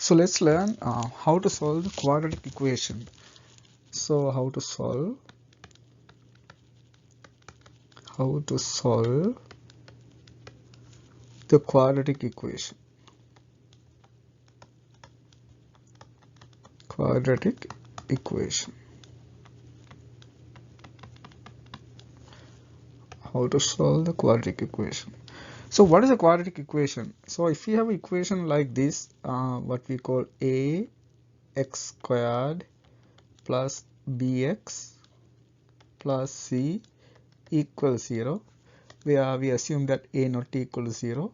So let's learn how to solve the quadratic equation. So how to solve the quadratic equation. Quadratic equation. How to solve the quadratic equation. So what is a quadratic equation? So if we have an equation like this, what we call ax squared plus bx plus c equals 0, where we assume that a not equal to 0.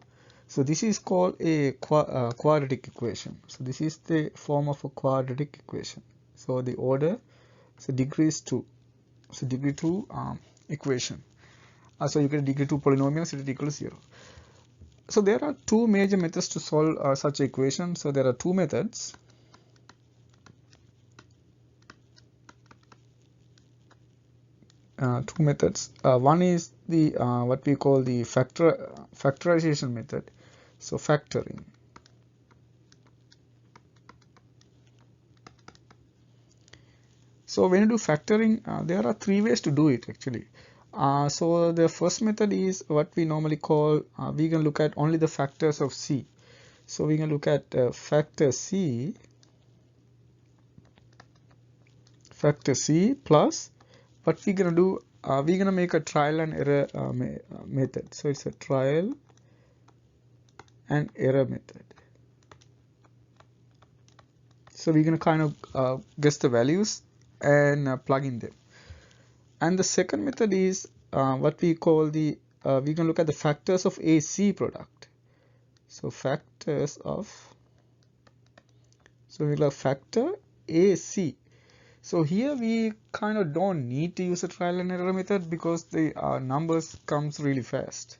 So this is called a quadratic equation. So this is the form of a quadratic equation. So the order, so degree is 2. So degree 2 equation. So you get degree 2 polynomial, so it equals 0. So there are two major methods to solve such equation. So there are two methods. One is the what we call the factorization method. So factoring. So when you do factoring, there are three ways to do it actually. So the first method is what we normally call, we can look at only the factors of C. So we can look at factor C plus what we're gonna do, we're gonna make a trial and error method. So it's a trial and error method. So we're gonna kind of guess the values and plug in them. And the second method is what we call the we can look at the factors of AC product. So factors of, so we'll have factor AC. So here we kind of don't need to use a trial and error method because the numbers comes really fast.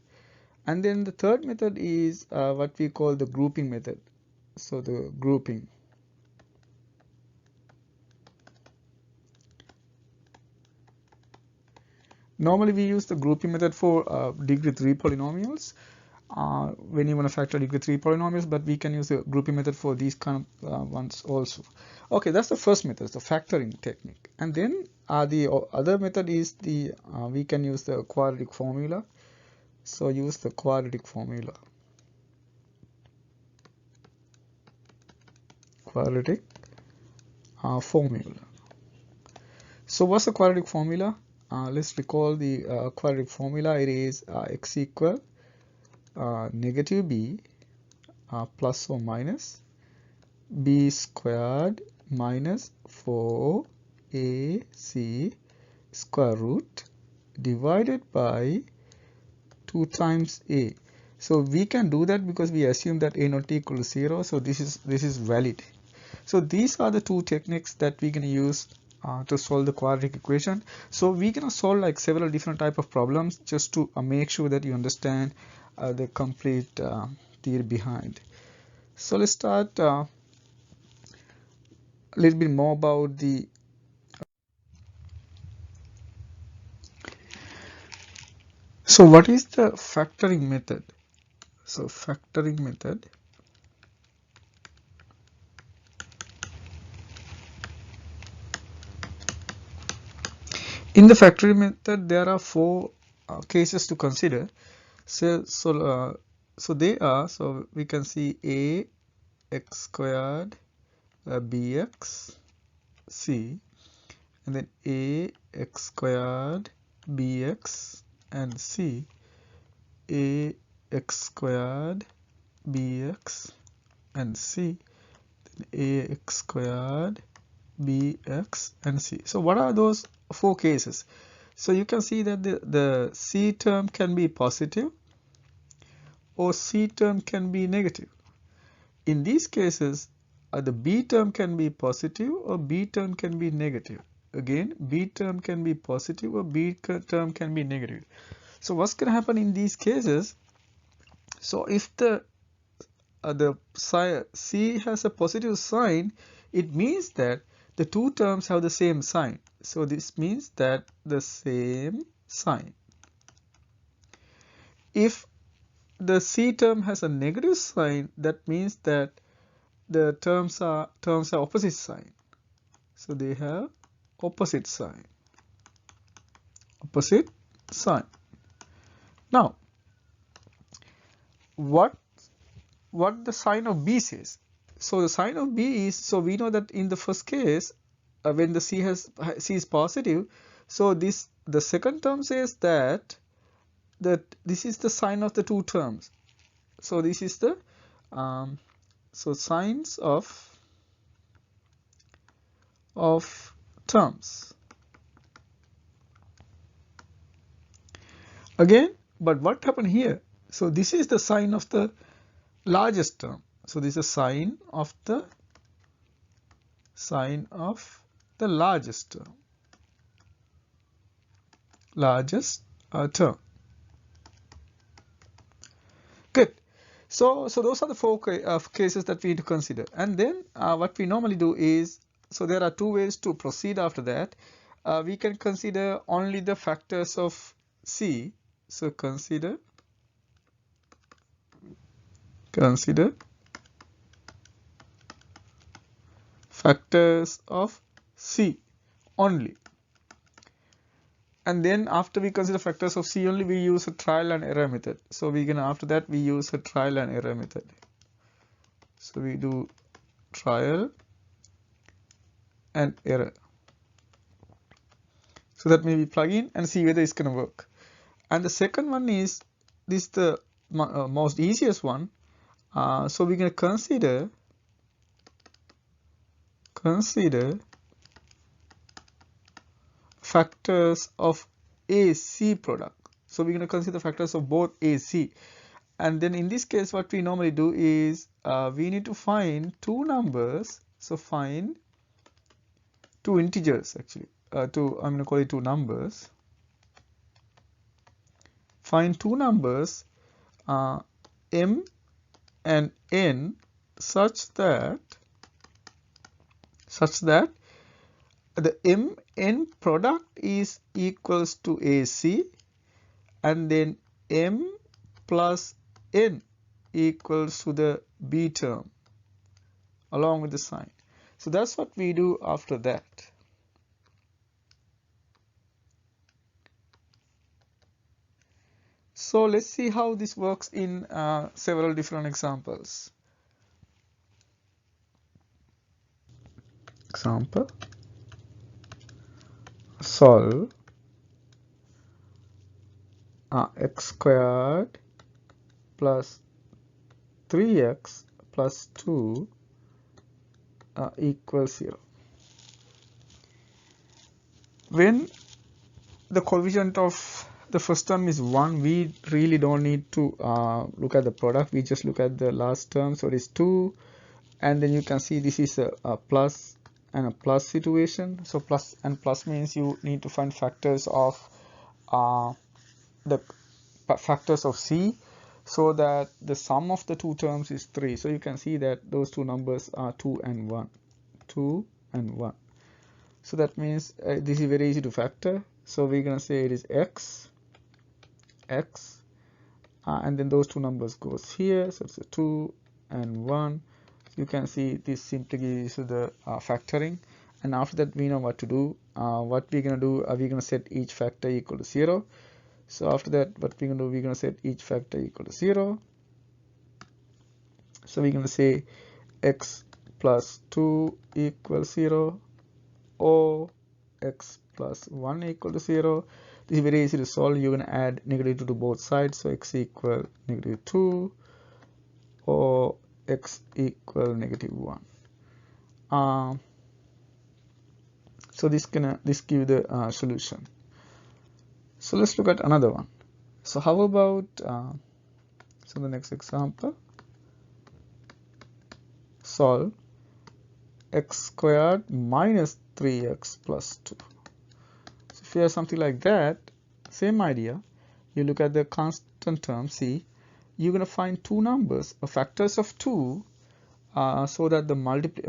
And then the third method is what we call the grouping method. So the grouping. Normally we use the grouping method for degree 3 polynomials when you want to factor degree 3 polynomials, but we can use the grouping method for these kind of ones also. Okay, that's the first method, the factoring technique. And then the other method is the we can use the quadratic formula. So use the quadratic formula. Quadratic formula. So what's the quadratic formula? Let's recall the quadratic formula. It is x equal negative b plus or minus b squared minus 4ac square root divided by 2 times a. So we can do that because we assume that a not equal to 0. So this is valid. So these are the two techniques that we can use to solve the quadratic equation. So we can solve like several different type of problems just to make sure that you understand the complete theory behind. So let's start a little bit more about the so what is the factoring method? So factoring method, in the factoring method there are four cases to consider. So they are, so we can see a x squared bx c, and then a x squared bx and c, a x squared bx and c, then a x squared bx and c. So what are those four cases? So you can see that the c term can be positive or c term can be negative. In these cases, the b term can be positive or b term can be negative. Again, b term can be positive or b term can be negative. So what's going to happen in these cases? So if the c has a positive sign, it means that the two terms have the same sign. So this means that the same sign. If the c term has a negative sign, that means that the terms are opposite sign. So they have opposite sign. Opposite sign. Now, what the sign of B says? So the sign of B is, so we know that in the first case, when the C is positive, so the second term says that this is the sign of the two terms. So this is the so signs of terms. Again, but what happened here? So this is the sign of the largest term. So this is a sign of the largest term. Largest term. Good. So those are the four cases that we need to consider. And then what we normally do is, so there are two ways to proceed after that. We can consider only the factors of C. So consider factors of C only. And then after we consider factors of C only, we use a trial and error method. So after that we use a trial and error method. So we do trial and error. So that means we plug in and see whether it's going to work. And the second one is the most easiest one. So we're going to consider factors of AC product. So we're going to consider factors of both AC. And then in this case, what we normally do is we need to find two numbers. So find two integers actually. I'm going to call it two numbers. Find two numbers m and n such that the mn product is equals to AC, and then m plus n equals to the B term along with the sign. So that's what we do after that. So let's see how this works in several different examples. Example: solve x squared plus 3x plus 2 equals 0. When the coefficient of the first term is 1, we really don't need to look at the product. We just look at the last term. So it is 2, and then you can see this is a plus and a plus situation. So plus and plus means you need to find factors of the factors of C, so that the sum of the two terms is 3. So you can see that those two numbers are 2 and 1. 2 and 1. So that means this is very easy to factor. So we're going to say it is x, and then those two numbers goes here. So it's a 2 and 1. You can see this simply gives you the factoring. And after that, we know what to do. What we're going to do, we're going to set each factor equal to 0. So after that, what we're going to do, we're going to set each factor equal to 0. So we're going to say x plus 2 equals 0, or x plus 1 equal to 0. This is very easy to solve. You're going to add -2 to both sides. So x equal -2, or x equal -1. So this give the solution. So let's look at another one. So how about so the next example: solve x squared minus 3x plus 2. So if you have something like that, same idea. You look at the constant term C. You're going to find two numbers, factors of 2, so that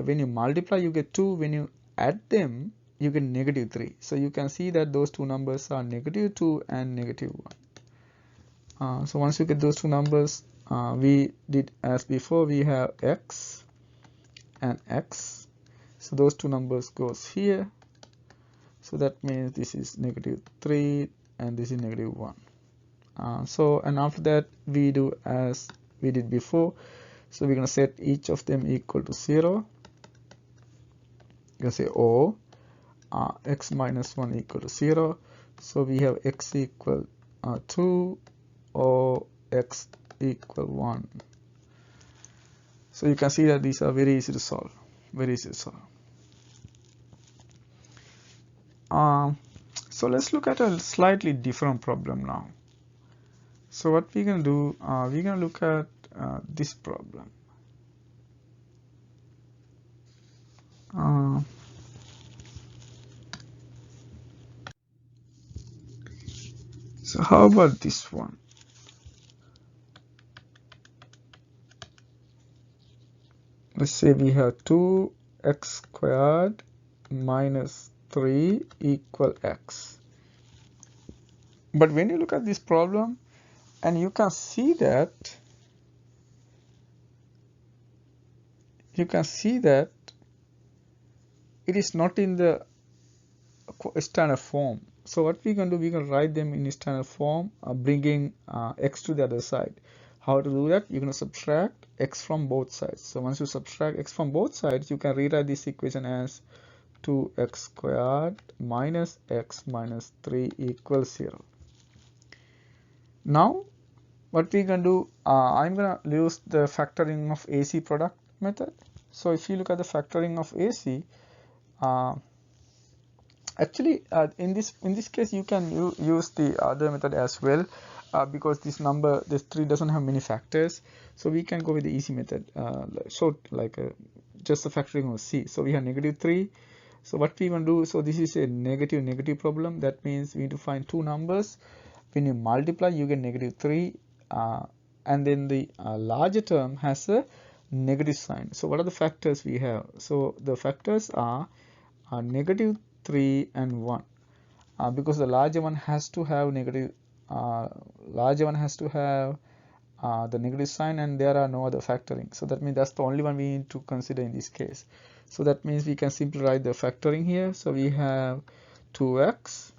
when you multiply you get 2. When you add them, you get -3. So you can see that those two numbers are -2 and -1. So once you get those two numbers, we did as before. We have x and x. So those two numbers goes here. So that means this is -3 and this is -1. And after that we do as we did before. So we're going to set each of them equal to 0. You can say or x minus 1 equal to 0. So we have x equal 2 or x equal 1. So you can see that these are very easy to solve. Very easy to solve. So let's look at a slightly different problem now. So what we're going to do, we're going to look at this problem. So how about this one? Let's say we have 2x squared minus 3 equal x. But when you look at this problem, and you can see that it is not in the standard form. So what we can do, we can write them in standard form, bringing x to the other side. How to do that? You're going to subtract x from both sides. So once you subtract x from both sides, you can rewrite this equation as 2x squared minus x minus 3 equals 0. Now what we can do, I'm going to use the factoring of AC product method. So if you look at the factoring of AC, actually in this case you can use the other method as well, because this 3 doesn't have many factors. So we can go with the easy method, just the factoring of C. So we have -3. So what we want to do, so this is a negative problem. That means we need to find two numbers. When you multiply, you get -3, and then the larger term has a negative sign. So what are the factors we have? So the factors are -3 and 1, because the larger one has to have the negative sign, and there are no other factoring. So that means that's the only one we need to consider in this case. So that means we can simply write the factoring here. So we have 2x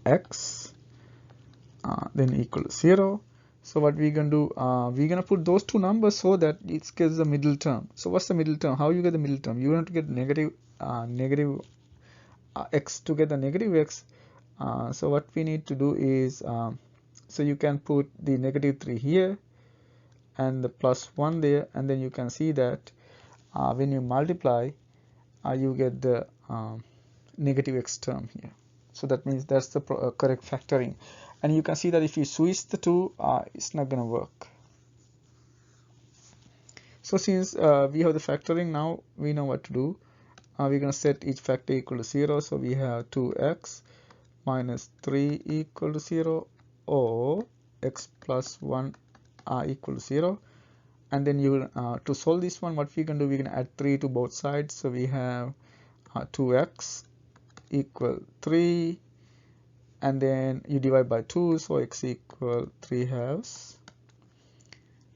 x then equal to 0. So what we're going to do, we're going to put those two numbers so that it gives the middle term. So what's the middle term? How you get the middle term? You have to get negative x to get the negative x. So what we need to do is, so you can put the -3 here and the +1 there, and then you can see that when you multiply, you get the negative x term here. So that means that's the correct factoring. And you can see that if you switch the two, it's not going to work. So since we have the factoring, now we know what to do. We're going to set each factor equal to 0. So we have 2x minus 3 equal to 0, or x plus 1 equal to 0. And then you to solve this one, what we can do, we can add 3 to both sides. So we have 2x equal 3, and then you divide by 2, so x equal 3 halves.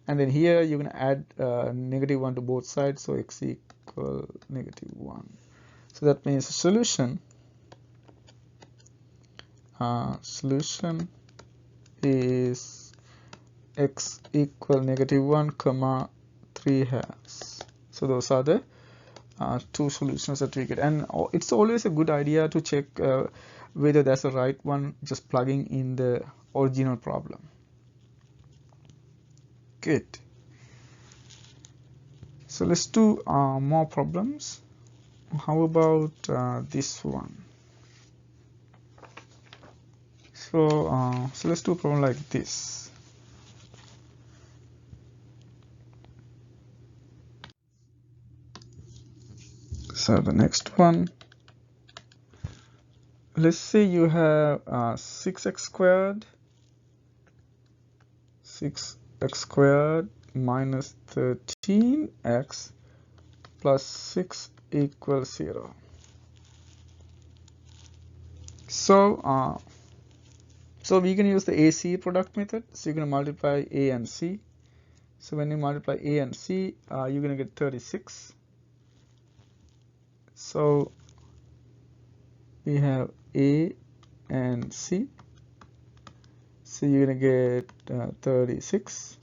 And then here you're going to add -1 to both sides, so x equal -1. So that means the solution is x equal -1 comma 3 halves. So those are the two solutions that we get. And it's always a good idea to check whether that's the right one, just plugging in the original problem. Good. So let's do more problems. How about this one? So let's do a problem like this. So the next one, let's say you have 6x squared minus 13x plus 6 equals 0. So so we can use the AC product method. So you're going to multiply A and C. So when you multiply a and c, you're going to get 36. So we have a and c, so you're going to get 36.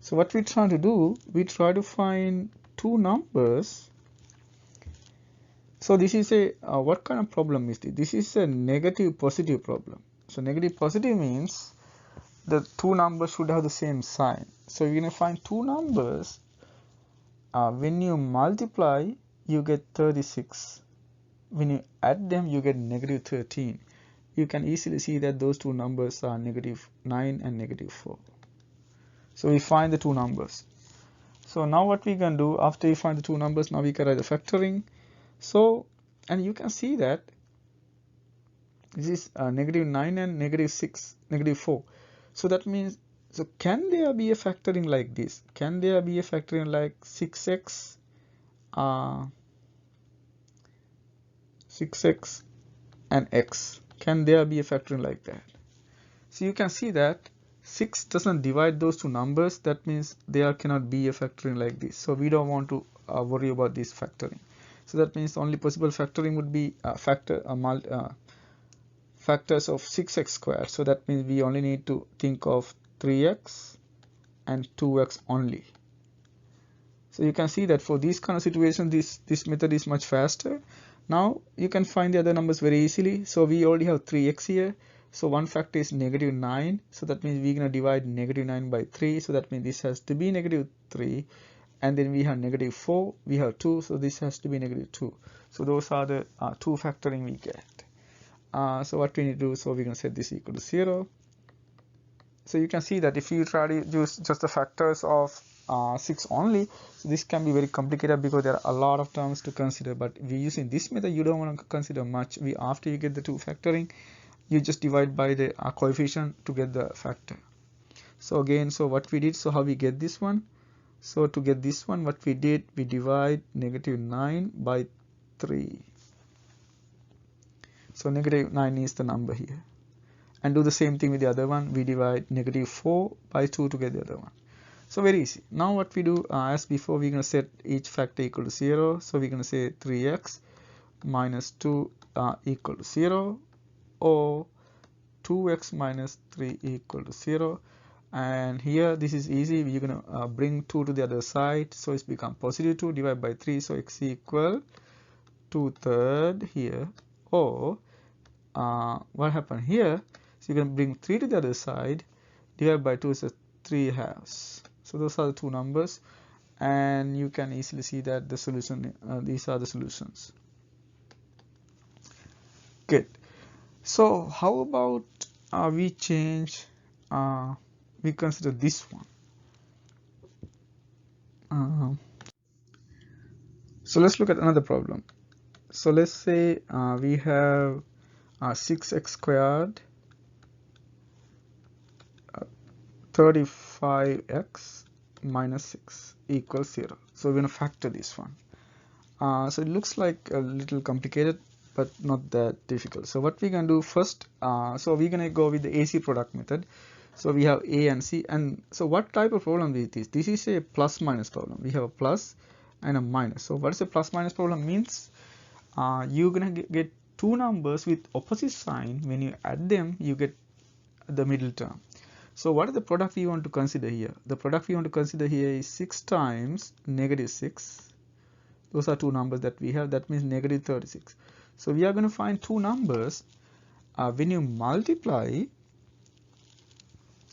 So what we're trying to do, we try to find two numbers. So this is a what kind of problem is this? This is a negative positive problem. So negative positive means the two numbers should have the same sign. So you're going to find two numbers. When you multiply, you get 36. When you add them, you get negative 13. You can easily see that those two numbers are negative 9 and negative 4. So we find the two numbers. So now what we can do, after you find the two numbers, now we can write the factoring. So, and you can see that this is negative 9 and negative 6, negative 4. So that means, so can there be a factoring like this? Can there be a factoring like 6x, 6x and x? Can there be a factoring like that? So you can see that 6 doesn't divide those two numbers. That means there cannot be a factoring like this. So we don't want to worry about this factoring. So that means the only possible factoring would be factors of 6x squared. So that means we only need to think of 3x and 2x only. So you can see that for these kind of situations, this method is much faster. Now you can find the other numbers very easily. So we already have 3x here. So one factor is negative 9. So that means we're going to divide negative 9 by 3. So that means this has to be negative 3. And then we have negative 4. We have 2. So this has to be negative 2. So those are the two factoring we get. So what we need to do, so we're going to set this equal to 0. So you can see that if you try to use just the factors of 6 only, so this can be very complicated because there are a lot of terms to consider. But if you're using this method, you don't want to consider much. After you get the two factoring, you just divide by the coefficient to get the factor. So again, so what we did, so how we get this one? So to get this one, what we did, we divide negative 9 by 3. So negative 9 is the number here. And do the same thing with the other one. We divide negative 4 by 2 to get the other one. So very easy. Now what we do, as before, we're going to set each factor equal to 0. So we're going to say 3x minus 2 equal to 0, or 2x minus 3 equal to 0. And here this is easy. We're going to bring 2 to the other side. So it's become positive 2 divided by 3. So x equal 2/3 here. Or what happened here? So you're going to bring 3 to the other side. Divided by 2 is 3/2. So those are the two numbers. And you can easily see that the solution, these are the solutions. Good. So how about we change, we consider this one. So let's look at another problem. So let's say we have 6x squared 35x minus 6 equals 0. So we're going to factor this one. So it looks like a little complicated, but not that difficult. So what we can do first, so we're going to go with the AC product method. So we have A and C. And so what type of problem is this? This is a plus minus problem. We have a plus and a minus. So what is a plus minus problem means? You're going to get two numbers with opposite sign. When you add them, you get the middle term. So what is the product we want to consider here? The product we want to consider here is 6 times negative 6. Those are two numbers that we have. That means negative 36. So we are going to find two numbers. When you multiply,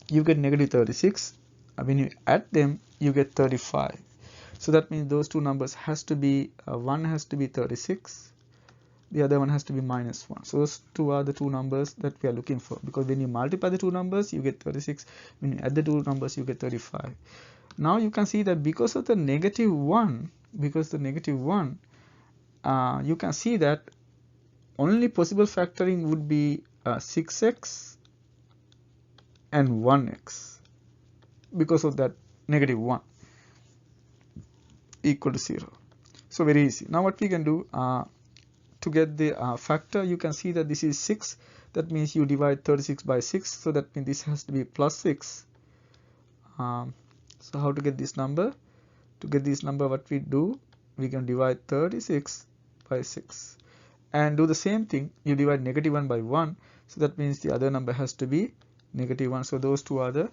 you get negative 36. When you add them, you get 35. So that means those two numbers has to be, one has to be 36. The other one has to be minus 1. So those two are the two numbers that we are looking for, because when you multiply the two numbers, you get 36. When you add the two numbers, you get 35. Now you can see that because of the negative 1, you can see that only possible factoring would be 6x and 1x, because of that negative 1 equal to 0. So very easy. Now what we can do, to get the factor, you can see that this is 6. That means you divide 36 by 6. So that means this has to be plus 6. So So how to get this number? To get this number, what we do, we can divide 36 by 6 and do the same thing. You divide -1 by 1, so that means the other number has to be -1. So those two are the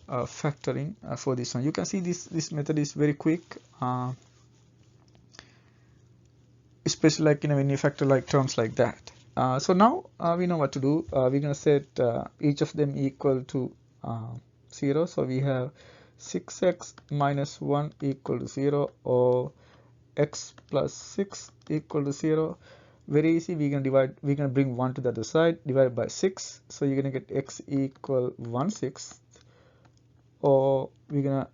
factoring for this one. You can see this method is very quick, especially like when you factor like terms like that. So now we know what to do. We're going to set each of them equal to 0. So we have 6x minus 1 equal to 0, or x plus 6 equal to 0. Very easy. We're going to bring 1 to the other side, divide by 6. So you're going to get x equal 1/6, or we're going to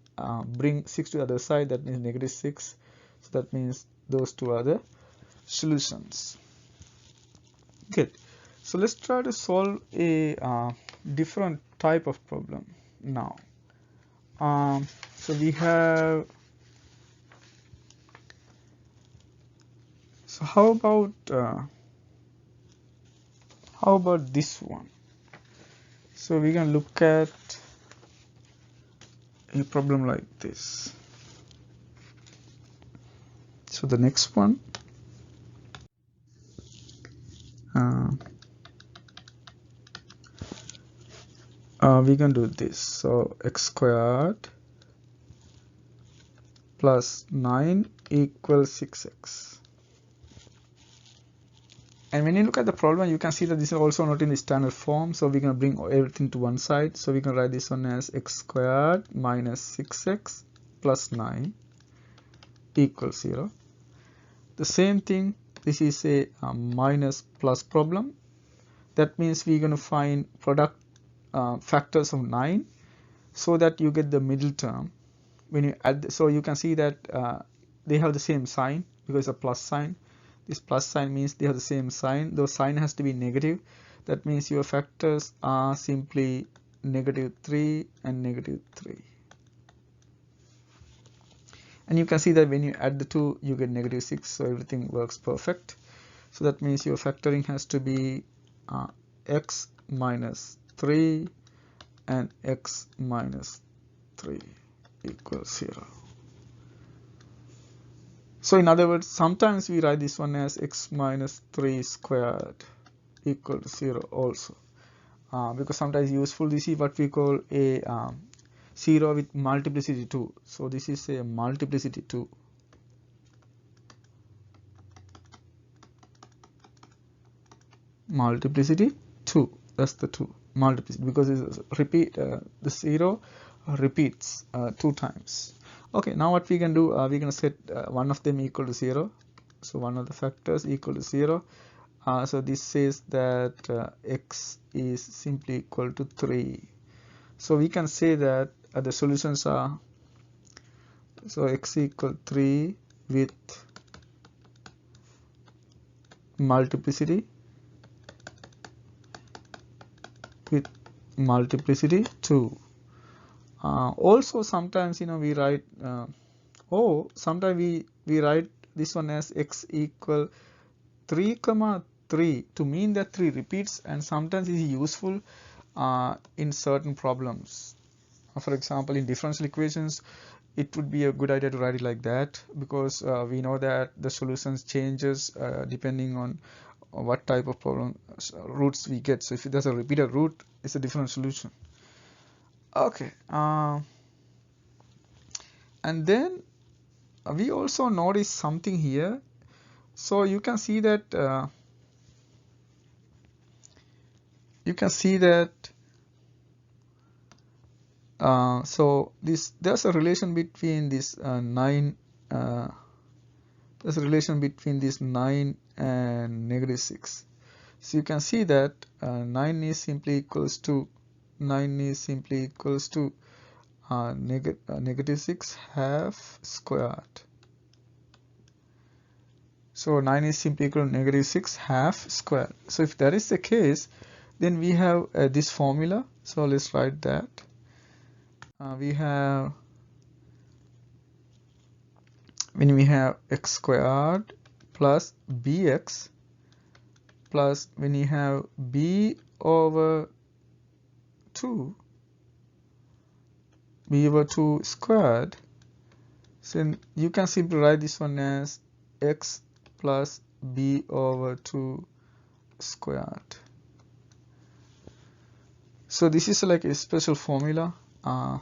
bring 6 to the other side, that means -6. So that means those two are the solutions. Good. So let's try to solve a different type of problem now. So we have, so how about this one? So we can look at a problem like this. So the next one, we can do this. So x squared plus 9 equals 6x. And when you look at the problem, you can see that this is also not in the standard form. So we're going to bring everything to one side. So we can write this one as x squared minus 6x plus 9 equals 0. The same thing, this is a minus plus problem. That means we're going to find product factors of 9 so that you get the middle term. When you add, so you can see that they have the same sign because it's a plus sign. This plus sign means they have the same sign. The sign has to be negative. That means your factors are simply -3 and -3. And you can see that when you add the two, you get -6. So everything works perfect. So that means your factoring has to be x minus 3 and x minus 3 equals 0. So in other words, sometimes we write this one as x minus 3 squared equal to 0 also, because sometimes it's useful. This is what we call a 0 with multiplicity 2. So this is a multiplicity 2. Multiplicity 2. That's the 2 multiplicity, because it's repeat, the 0 repeats 2 times. Okay, now what we can do, we're going to set one of them equal to 0. So one of the factors equal to 0. So this says that x is simply equal to 3. So we can say that the solutions are, so x equal 3 with multiplicity 2. Also sometimes we write sometimes we write this one as x equal 3 comma 3 to mean that 3 repeats, and sometimes it is useful in certain problems. For example, in differential equations, it would be a good idea to write it like that, because we know that the solutions changes depending on what type of problem roots we get. So if there's a repeated root, it's a different solution. Okay, and then we also notice something here. So you can see that so there's a relation between this 9. There's a relation between this 9 and -6. So you can see that 9 is simply equals to -6 half squared. So 9 is simply equal to -6 half squared. So if that is the case, then we have this formula. So let's write that. We have, when we have x squared plus bx plus when you have b over 2 b over 2 squared. So you can simply write this one as x plus b over 2 squared. So this is like a special formula, or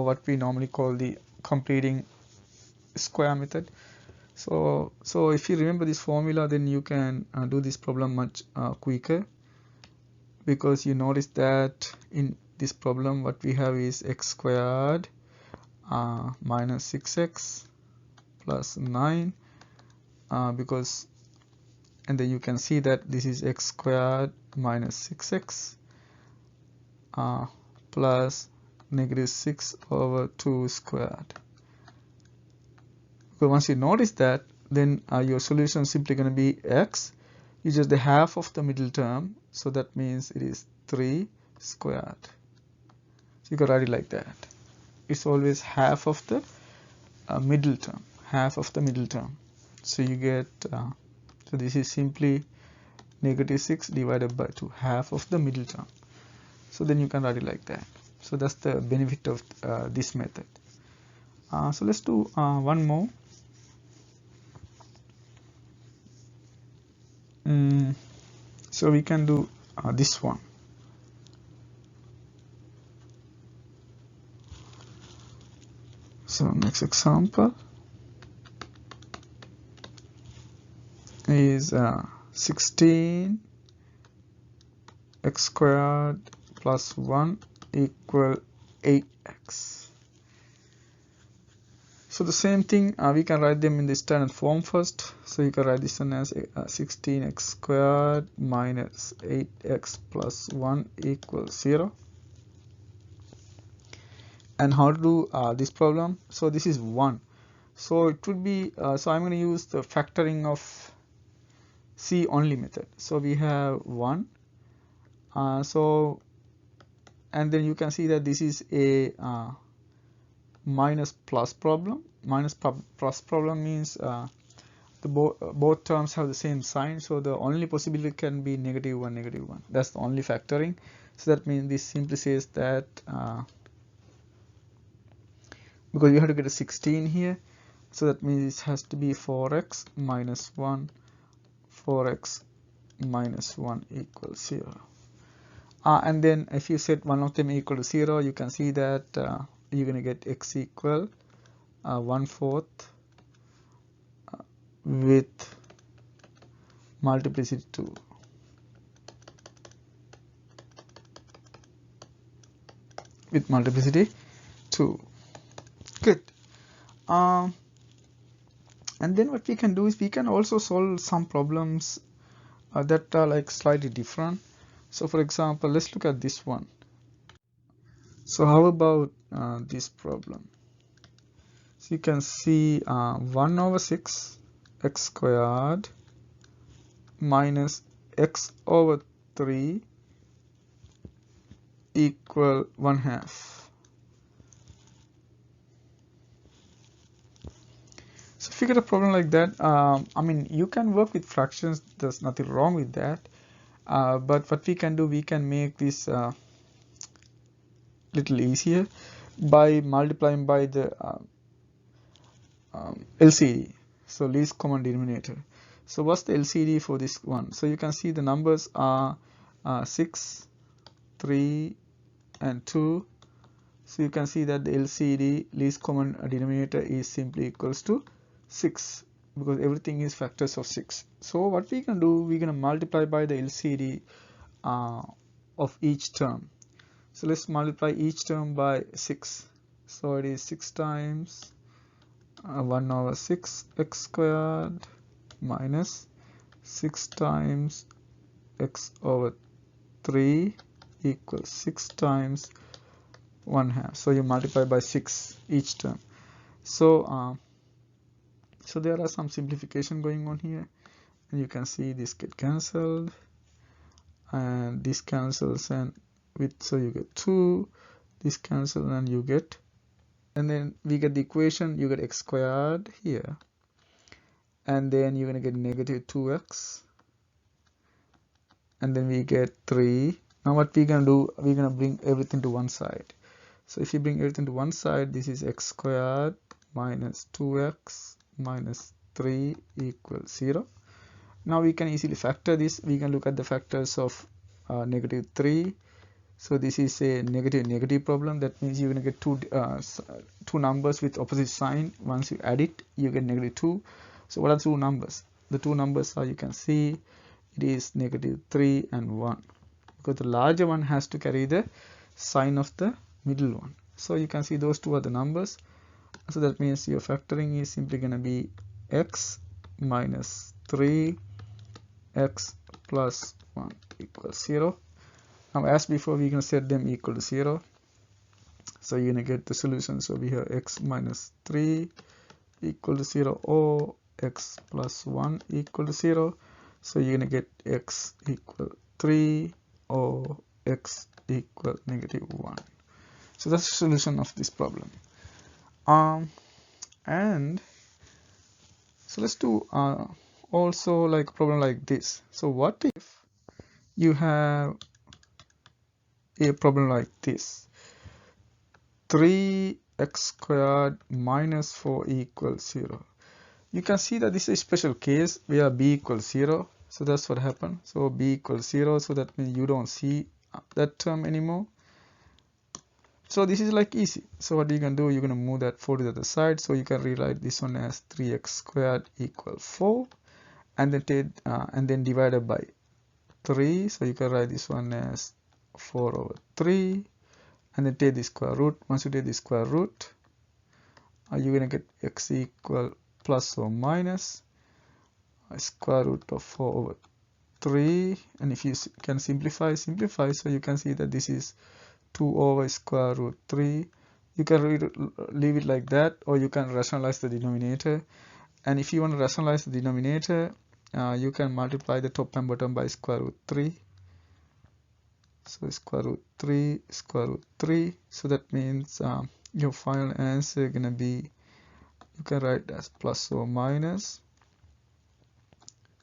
what we normally call the completing square method. So if you remember this formula, then you can do this problem much quicker, because you notice that in this problem what we have is x squared minus 6x plus 9, because, and then you can see that this is x squared minus 6x plus negative 6 over 2 squared. So once you notice that, then your solution is simply going to be x, which is the half of the middle term, so that means it is 3 squared. So you can write it like that. It's always half of the middle term, half of the middle term. So you get, so this is simply negative 6 divided by 2, half of the middle term. So then you can write it like that. So that's the benefit of this method. So let's do one more. So we can do this one. So next example is 16 x squared plus 1 equal 8x. So the same thing, we can write them in the standard form first. So you can write this one as 16x squared minus 8x plus 1 equals 0. And how to do this problem? So this is 1. So it would be, so I'm going to use the factoring of C only method. So we have 1. So, and then you can see that this is a minus plus problem. Minus plus problem means the both terms have the same sign, so the only possibility can be negative 1, negative 1. That's the only factoring. So that means this simply says that because you have to get a 16 here, so that means it has to be 4x minus 1, 4x minus 1 equals 0. And then if you set one of them equal to 0, you can see that you're going to get x equal 1/4 with multiplicity 2. With multiplicity 2. Good. And then what we can do is we can also solve some problems that are like slightly different. So for example, let's look at this one. So how about this problem? So you can see 1 over 6 x squared minus x over 3 equal 1/2. So if you get a problem like that, I mean, you can work with fractions, there's nothing wrong with that. But what we can do, we can make this little easier by multiplying by the LCD, so least common denominator. So what's the LCD for this one? So you can see the numbers are 6, 3 and 2. So you can see that the LCD, least common denominator, is simply equals to 6, because everything is factors of 6. So what we can do, we're going to multiply by the LCD of each term. So let's multiply each term by 6. So it is 6 times 1 over 6 x squared minus 6 times x over 3 equals 6 times 1/2. So you multiply by 6 each term. So so there are some simplification going on here, and you can see this get cancelled and this cancels, and with, so you get 2, this cancel and you get, and then we get the equation, you get x squared here, and then you're going to get negative 2x, and then we get 3. Now what we're going to do, we're going to bring everything to one side. So if you bring everything to one side, this is x squared minus 2x minus 3 equals 0. Now we can easily factor this. We can look at the factors of negative 3. So this is a negative problem. That means you're going to get two numbers with opposite sign. Once you add it, you get negative 2. So what are two numbers? The two numbers are, you can see, it is negative 3 and 1, because the larger one has to carry the sign of the middle one. So you can see those two are the numbers. So that means your factoring is simply going to be x minus 3 x plus 1 equals 0. Now as before, we're going to set them equal to 0. So you're going to get the solution. So we have x minus 3 equal to 0 or x plus 1 equal to 0. So you're going to get x equal 3 or x equal negative 1. So that's the solution of this problem. And so let's do also like a problem like this. So what if you have a problem like this? 3x squared minus 4 equals 0. You can see that this is a special case where b equals 0. So that's what happened. So b equals 0. So that means you don't see that term anymore. So this is like easy. So what you can do, you're going to move that 4 to the other side. So you can rewrite this one as 3x squared equals 4, and then divided by 3. So you can write this one as 4 over 3, and then take the square root. Once you take the square root, you're going to get x equal plus or minus square root of 4 over 3. And if you can simplify, so you can see that this is 2 over square root 3. You can leave it like that, or you can rationalize the denominator. And if you want to rationalize the denominator, you can multiply the top and bottom by square root 3. So square root 3, square root 3. So that means your final answer is going to be, you can write as plus or minus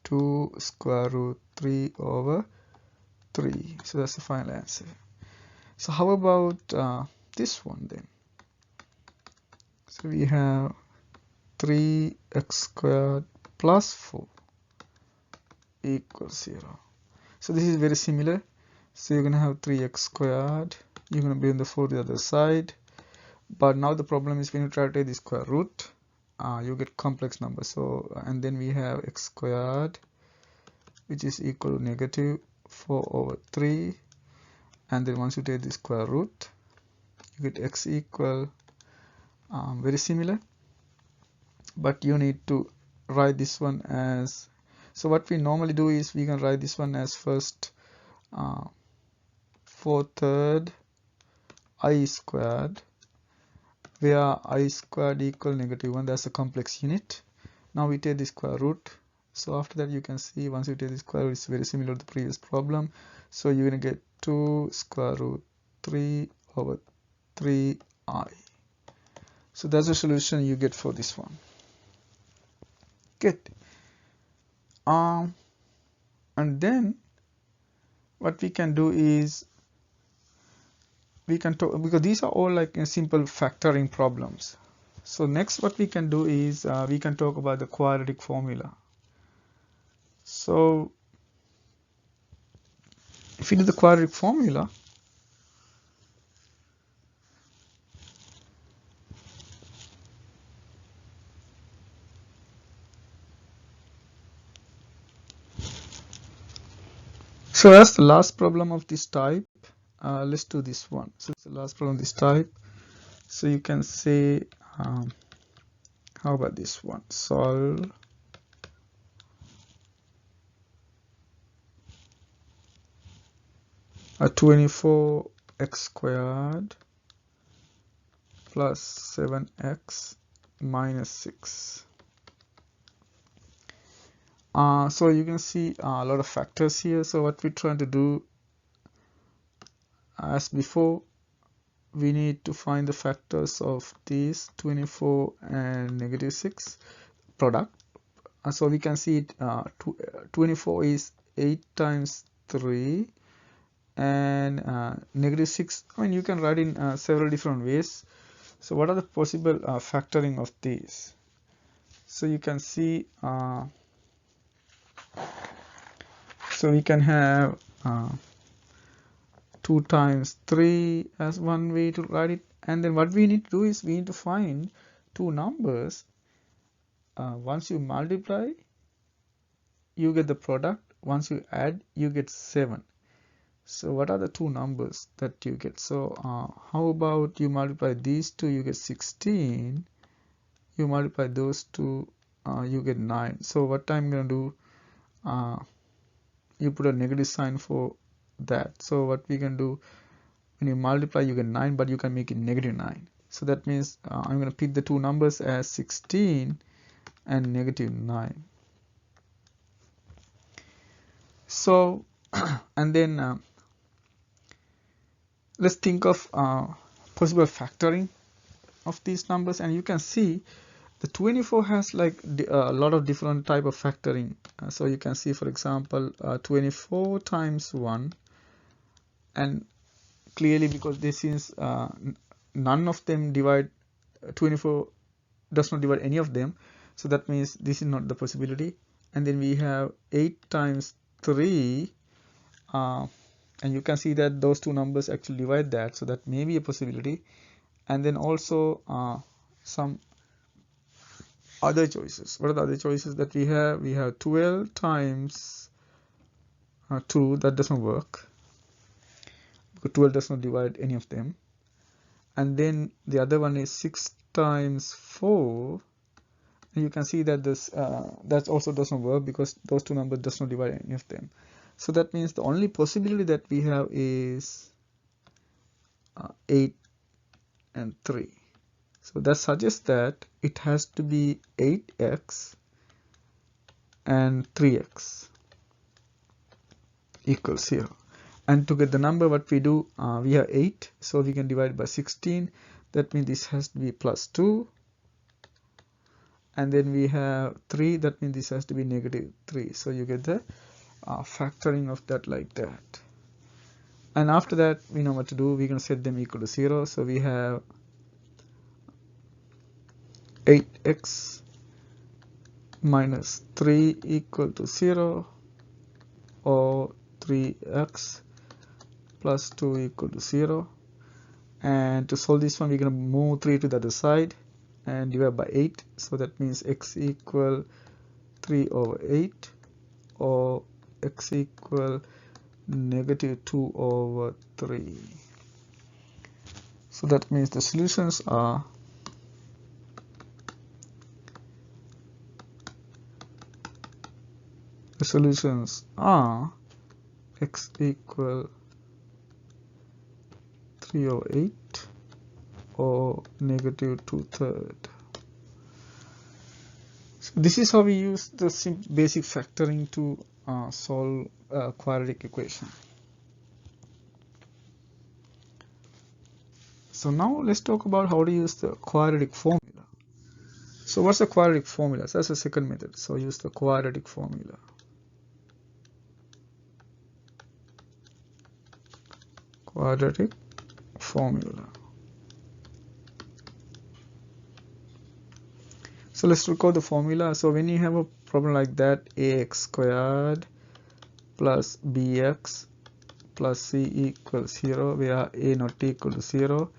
2 square root 3 over 3. So that's the final answer. So how about this one then? So we have 3x squared plus 4 equals 0. So this is very similar. So you're going to have 3x squared. You're going to bring the 4 to the other side. But now the problem is when you try to take the square root, you get complex numbers. So and then we have x squared, which is equal to negative 4 over 3. And then once you take the square root, you get x equal very similar, but you need to write this one as, so what we normally do is we can write this one as first 4/3 I squared, where I squared equal negative 1. That's a complex unit. Now we take the square root. So after that, you can see once you take the square root, it's very similar to the previous problem. So you're going to get 2 square root 3 over 3i. So that's the solution you get for this one. Good. And then what we can do is we can talk, because these are all like simple factoring problems. So next what we can do is we can talk about the quadratic formula. So if you do the quadratic formula, so that's the last problem of this type. Let's do this one. So it's the last problem of this type. So you can say, how about this one? Solve a 24x squared plus 7x minus 6. So you can see a lot of factors here. So what we're trying to do, as before, we need to find the factors of these 24 and negative 6 product. So we can see it, 24 is 8 times 3 and -6. I mean, you can write in several different ways. So what are the possible factoring of these? So you can see, so we can have 2 times 3 as one way to write it, and then what we need to do is we need to find two numbers. Once you multiply, you get the product. Once you add, you get 7. So what are the two numbers that you get? So how about you multiply these two, you get 16. You multiply those two, you get 9. So what I'm going to do, you put a negative sign for that. So what we can do, when you multiply, you get 9, but you can make it -9. So that means I'm going to pick the two numbers as 16 and -9. So and then let's think of possible factoring of these numbers, and you can see the 24 has like a lot of different type of factoring. So you can see, for example, 24 times 1, and clearly because this is none of them divide 24 does not divide any of them, so that means this is not the possibility. And then we have 8 times 3, and you can see that those two numbers actually divide that, so that may be a possibility. And then also some other choices. What are the other choices that we have? We have 12 times 2, that doesn't work because 12 does not divide any of them. And then the other one is 6 times 4, and you can see that this that also doesn't work because those two numbers does not divide any of them. So that means the only possibility that we have is 8 and 3. So that suggests that it has to be 8x and 3x equals 0. And to get the number, what we do, we have 8, so we can divide by 16. That means this has to be +2. And then we have 3, that means this has to be -3. So you get the factoring of that like that. And after that, we know what to do. We're going to set them equal to 0. So we have 8x minus 3 equal to 0, or 3x plus 2 equal to 0. And to solve this one, we're going to move 3 to the other side and divide by 8. So that means x equal 3 over 8, or x equal -2 over 3. So that means the solutions are x equal 3 over 8, or -2/3. So this is how we use the basic factoring to solve a quadratic equation. So now let's talk about how to use the quadratic formula. So what's the quadratic formula? So that's the second method. So use the quadratic formula. Quadratic formula. So let's record the formula. So when you have a problem like that, ax squared plus bx plus c equals 0, where a not equal to 0,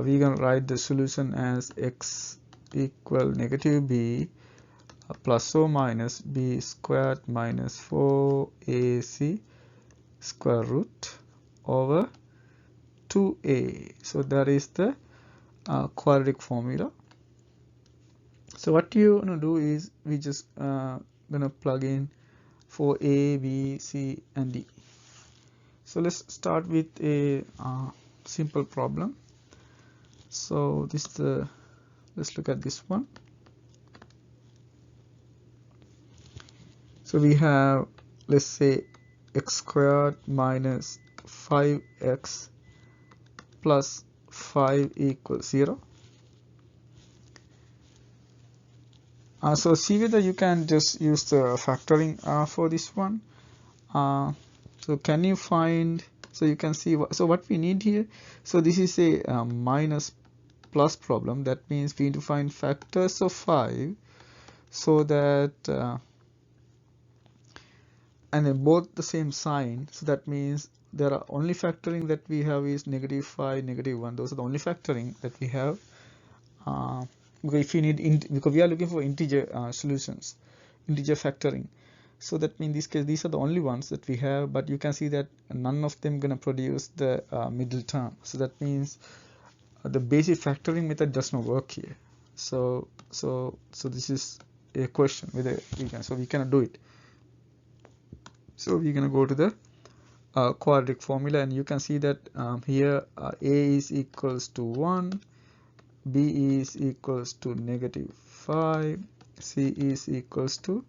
we can write the solution as x equal -b plus or minus b squared minus 4ac square root over 2a. So that is the quadratic formula. So what you want to do is we just gonna plug in for a, b, c and d. So let's start with a simple problem. So this is the, let's look at this one. So we have, let's say, x squared minus 5x plus 5 equals 0. So see whether you can just use the factoring for this one. So can you find So you can see so what we need here. So this is a minus plus problem. That means we need to find factors of 5 so that and then both the same sign. So that means there are only factoring that we have is -5, -1. Those are the only factoring that we have. Because if you need because we are looking for integer solutions, integer factoring. So that means in this case these are the only ones that we have, but you can see that none of them gonna produce the middle term. So that means the basic factoring method does not work here. So this is a question whether we can. So we cannot do it. So we're gonna go to the quadratic formula, and you can see that here a is equals to 1, b is equals to -5, c is equals to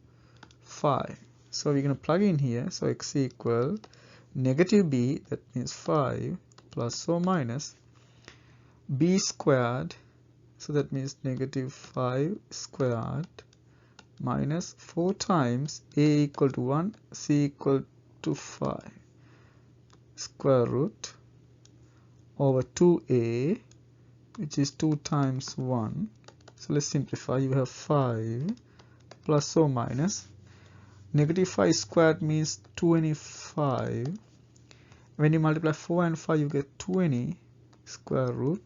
5. So we're going to plug in here. So x equal -b, that means 5, plus or minus b squared, so that means -5 squared, minus 4 times a equal to 1, c equal to 5, square root over 2a, which is 2 times 1. So let's simplify. You have 5 plus or minus -5 squared means 25. When you multiply 4 and 5, you get 20 square root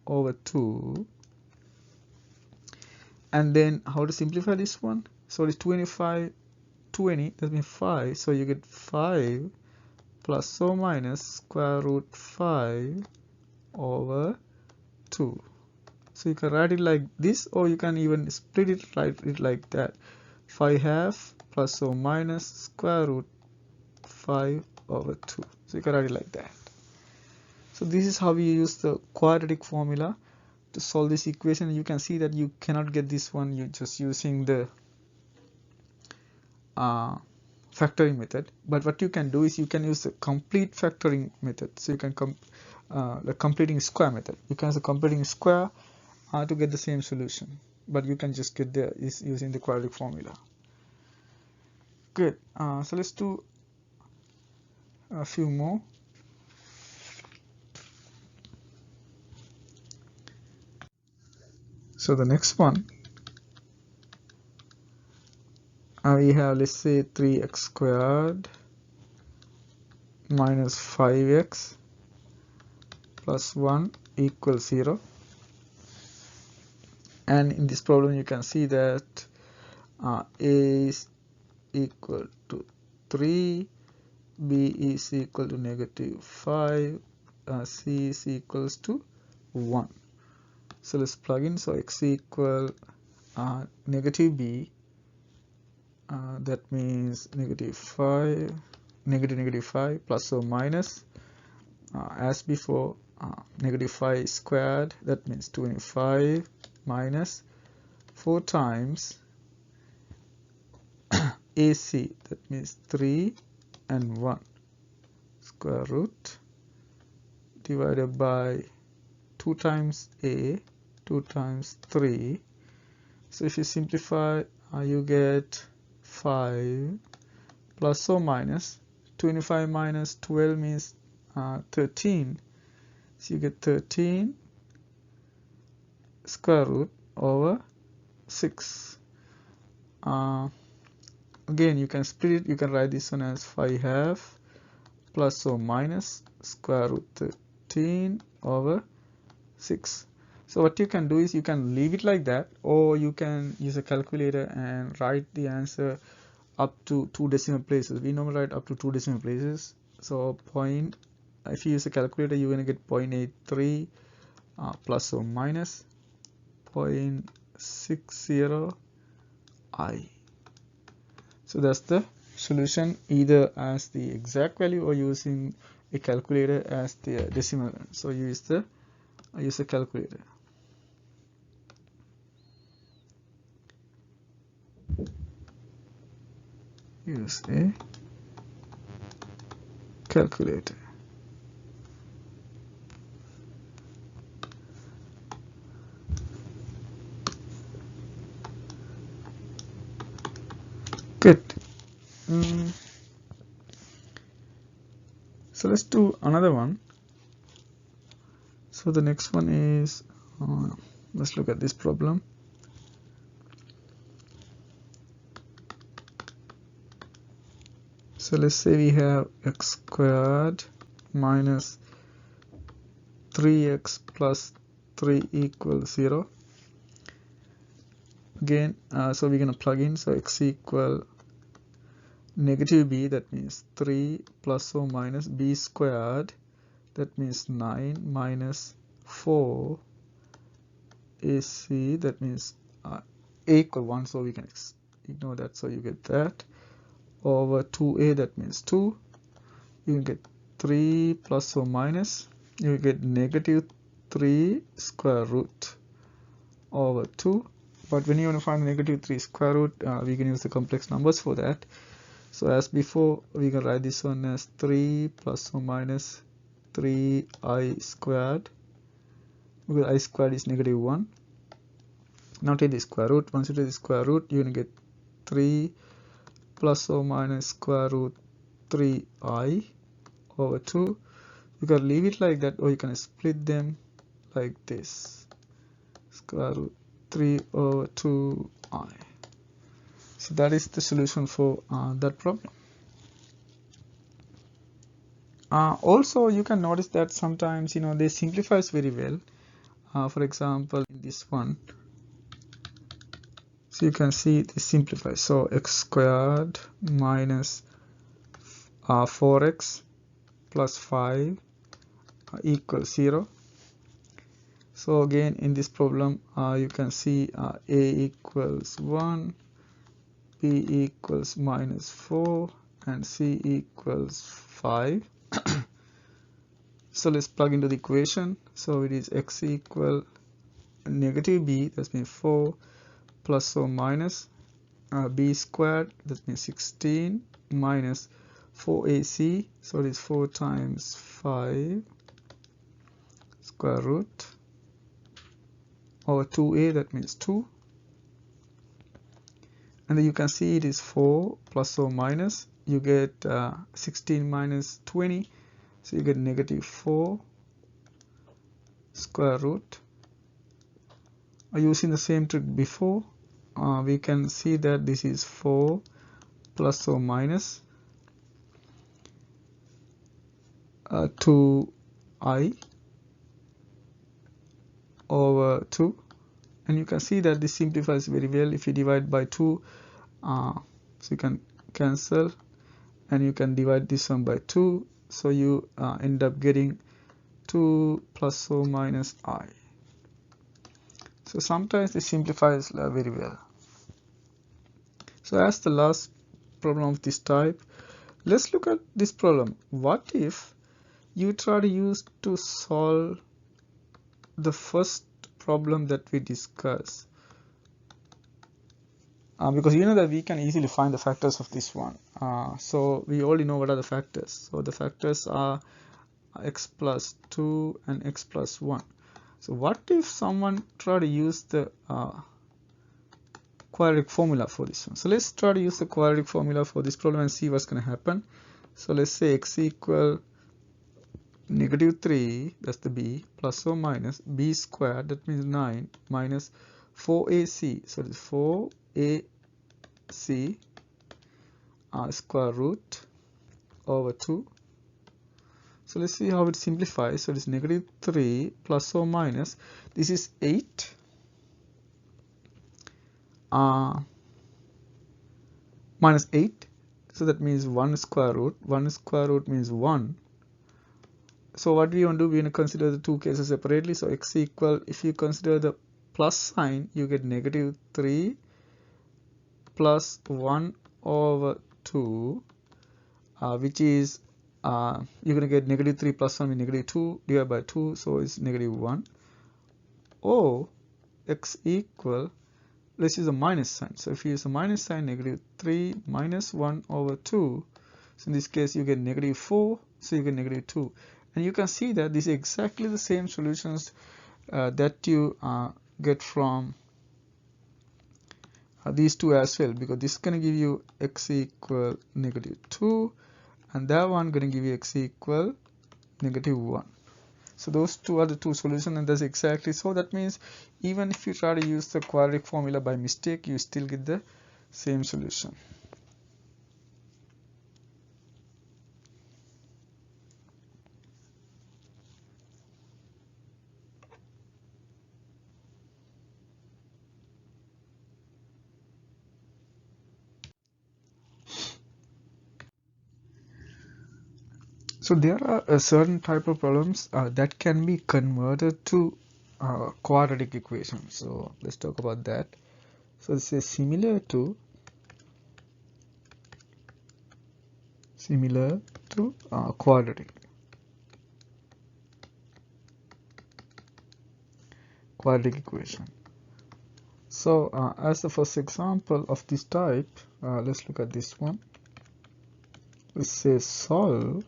over 2. And then how to simplify this one? So it's 25, 20, that means 5. So you get 5 plus or minus square root 5 over 2. So you can write it like this, or you can even split it, write it like that. 5 half plus or minus square root 5 over 2. So you can write it like that. So this is how we use the quadratic formula to solve this equation. You can see that you cannot get this one you just using the factoring method. But what you can do is you can use the complete factoring method. So you can the completing square method. You can use the completing square to get the same solution. But you can just get there is using the quadratic formula. Good. So let's do a few more. So the next one, we have, let's say, 3x squared minus 5x plus 1 equals 0. And in this problem you can see that a is equal to 3, b is equal to -5, c is equals to 1. So let's plug in. So x equal -b, that means -5, -5 plus or minus, as before, -5 squared, that means 25, minus 4 times AC, that means 3 and 1, square root, divided by 2 times A, 2 times 3. So if you simplify, you get 5 plus or minus 25 minus 12 means 13. So you get 13 square root over 6. Again, you can split it. You can write this one as 5 half plus or minus square root 13 over 6. So what you can do is you can leave it like that, or you can use a calculator and write the answer up to 2 decimal places. We normally write up to 2 decimal places. So if you use a calculator, you're going to get 0.83 plus or minus 0.60 I. So that's the solution, either as the exact value or using a calculator as the decimal. So use a calculator. Use a calculator. Good. So let's do another one. So the next one is, let's look at this problem. So let's say we have x squared minus 3x plus 3 equals 0. Again, so we're going to plug in, so x equal negative b, that means 3 plus or minus b squared, that means 9, minus 4 ac, that means a equal 1, so we can ignore that, so you get that, over 2a, that means 2. You get 3 plus or minus, you get negative 3 square root over 2. But when you want to find the negative 3 square root, we can use the complex numbers for that. So as before, we can write this one as 3 plus or minus 3i squared, because I squared is negative 1. Now take the square root. Once you take the square root, you're going to get 3 plus or minus square root 3i over 2. You can leave it like that, or you can split them like this. Square root 3 over 2i. So that is the solution for that problem. Also, you can notice that sometimes, they simplifies very well. For example, in this one, so you can see this simplifies. So x squared minus 4x plus 5 equals 0. So again, in this problem, you can see a equals 1, b equals minus 4, and c equals 5. So let's plug into the equation. So it is x equal negative b, that means 4, plus or minus b squared, that means 16, minus 4ac, so it is 4 times 5 square root over 2a, that means 2. And then you can see it is 4 plus or minus, you get 16 minus 20, so you get negative 4 square root. Using the same trick before, we can see that this is 4 plus or minus 2i over 2, and you can see that this simplifies very well. If you divide by 2, so you can cancel, and you can divide this one by 2, so you end up getting 2 plus or minus I. So sometimes this simplifies very well. So as the last problem of this type, let's look at this problem. What if you try to solve the first problem that we discussed? Because you know that we can easily find the factors of this one. So we already know what are the factors. So the factors are x plus 2 and x plus 1. So what if someone try to use the quadratic formula for this one? So let's try to use the quadratic formula for this problem and see what's going to happen. So let's say x equal negative 3, that's the b, plus or minus b squared, that means 9, minus 4ac, so it is 4ac square root over 2. So let's see how it simplifies. So it is negative 3 plus or minus, this is 8 minus 8, so that means 1 square root. 1 square root means 1. So what we want to do, we want to consider the two cases separately. So x equal, if you consider the plus sign, you get negative 3 plus 1 over 2, which is you're going to get negative 3 plus 1 is negative 2 divided by 2, so it's negative 1. Or x equal, let's use a minus sign. So if you use a minus sign, negative 3 minus 1 over 2, so in this case you get negative 4, so you get negative 2. And you can see that this is exactly the same solutions that you get from these two as well, because this is going to give you x equal negative 2 and that one going to give you x equal -1. So those two are the two solutions, and that's exactly so. That means even if you try to use the quadratic formula by mistake, you still get the same solution. So there are a certain type of problems that can be converted to quadratic equations. So let's talk about that. So this is similar to quadratic equation. So as the first example of this type, let's look at this one. It says solve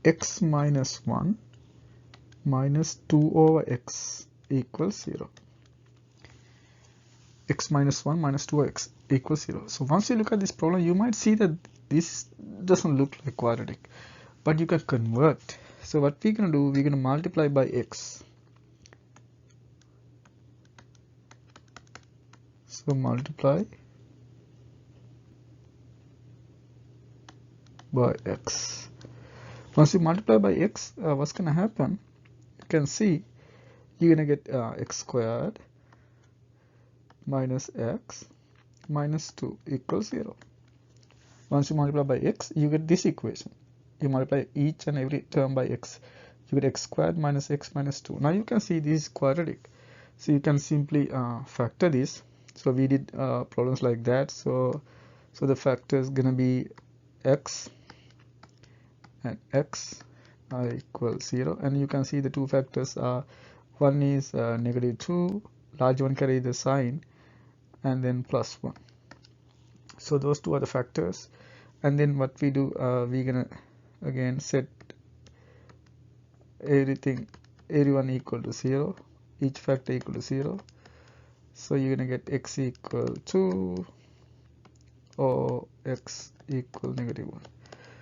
x minus 1 minus 2 over x equals 0. X minus 1 minus 2x equals 0. So once you look at this problem, you might see that this doesn't look like quadratic, but you can convert. So what we're going to do, we're going to multiply by x. So multiply by x. Once you multiply by x, what's going to happen? You can see you're going to get x squared minus x minus 2 equals 0. Once you multiply by x, you get this equation. You multiply each and every term by x. You get x squared minus x minus 2. Now you can see this is quadratic. So you can simply factor this. So we did problems like that. So the factor is going to be x and x equals 0. And you can see the two factors are, one is -2, large one carry the sign, and then +1. So those two are the factors. And then what we do, we're gonna again set everyone equal to 0, each factor equal to 0. So you're gonna get x equal 2 or x equal -1.